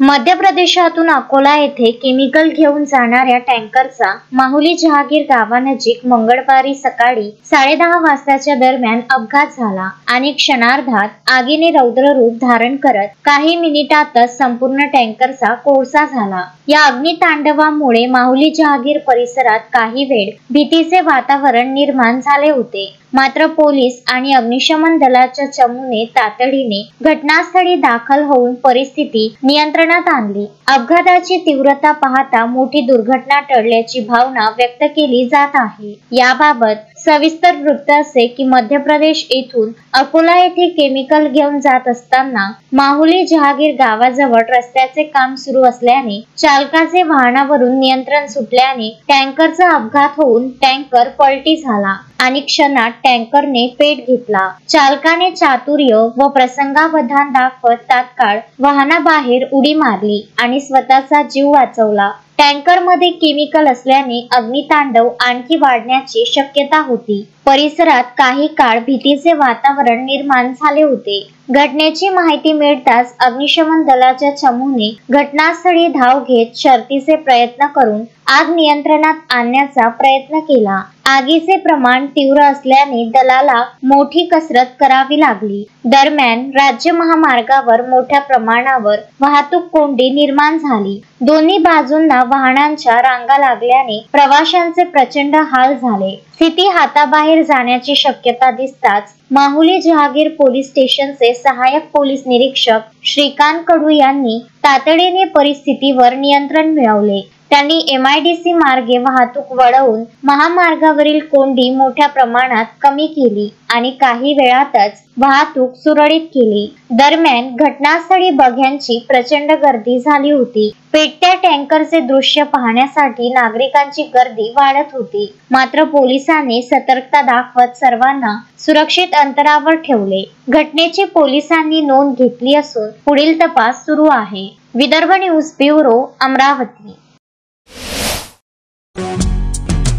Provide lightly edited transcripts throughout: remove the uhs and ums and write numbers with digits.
मध्य प्रदेशातून अकोला येथे केमिकल घेऊन जाणाऱ्या टँकरचा माहुली जहागीर गावानजीक मंगळवारी सकाळी 10:30 वाजताच्या दरम्यान अपघात झाला आणि क्षणार्धात आगीने रौद्र रूप धारण करत काही मिनिटातच संपूर्ण टँकरचा कोळसा झाला। या अग्नितांडवामुळे माहुली जहागीर परिसरात काही वेळ भीतीचे वातावरण निर्माण झाले होते। मात्र पोलीस आणि अग्निशमन दलाच्या चमूने तातडीने घटनास्थळी दाखल होऊन परिस्थिती नियंत्रणात आणली। अपघाताची तीव्रता पाहता मोठी दुर्घटना टळल्याची भावना व्यक्त केली जात आहे। याबाबत सविस्तर वृत्त असे की मध्य प्रदेश येथून अकोला येथे केमिकल घेऊन जात असताना माहुली जहागीर गावाजवळ रस्त्याचे काम सुरू असल्याने चालकाचे वाहनावरून नियंत्रण सुटल्याने टँकरचा अपघात होऊन टँकर पलटी झाला आणि क्षणात टँकरने पेट घेतला। चालकाने चातुर्य व प्रसंगावधान दाखवत तात्काळ वाहनाबाहेर उडी मारली आणि स्वतःचा जीव वाचवला। टँकर मध्ये केमिकल असल्याने अग्नितांडव आणखी वाढण्याची शक्यता होती। परिसरात काही काळ भीतीचे वातावरण निर्माण झाले होते। घटनेची माहिती मिळताच अग्निशमन दलाच्या चमूने घटनास्थळी धाव घेत शर्थीचे प्रयत्न करून आग नियंत्रणात आणण्याचा प्रयत्न केला। आगीचे प्रमाण तीव्र असल्याने दलाला मोठी कसरत करावी लागली। दरम्यान राज्य महामार्गावर मोठ्या प्रमाणावर वाहतूक कोंडी निर्माण झाली। दोन्ही बाजूंना वाहनांच्या रांगा लागल्याने प्रवाशांचे प्रचंड हाल झाले। स्थिती हाताबाहेर जाण्याची शक्यता दिसताच माहुली जहागीर पोलीस स्टेशनचे सहाय्यक पोलीस निरीक्षक श्रीकांत कडू यांनी तातडीने परिस्थितीवर नियंत्रण मिळवले। त्यांनी MIDC मार्गे वाहतूक वळवून महामार्गावरील कोंडी मोठ्या प्रमाणात कमी केली आणि काही वेळातच वाहतूक सुरळीत केली। दरम्यान घटनास्थळी बघ्यांची प्रचंड गर्दी झाली होती। पेटत्या टँकरचे दृश्य पाहण्यासाठी नागरिकांची गर्दी वाढत होती। मात्र पोलिसांनी सतर्कता दाखवत सर्वांना सुरक्षित अंतरावर ठेवले। घटनेची पोलिसांनी नोंद घेतली असून पुढील तपास सुरू आहे। Vidarbha news bureau, Amravati.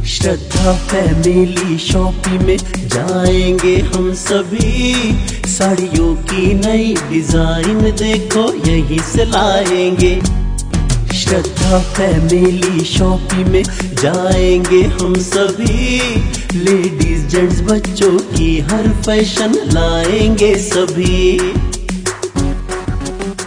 Shraddha family shopping में जाएंगे हम सभी, साड़ियों की नई डिजाइन देखो यहीं से लाएंगे। श्रद्धा फैमिली शॉपिंग में जाएंगे हम सभी, लेडीज जेंट्स बच्चों की हर फैशन लाएंगे सभी।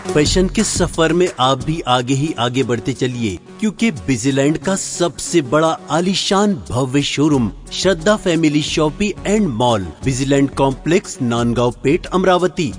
फैशन के सफर में आप भी आगे ही आगे बढ़ते चलिए, क्योंकि बिजीलैंड का सबसे बड़ा आलीशान भव्य showroom Shraddha family shopping and mall, Busyland complex, Nandgaon Peth, Amravati.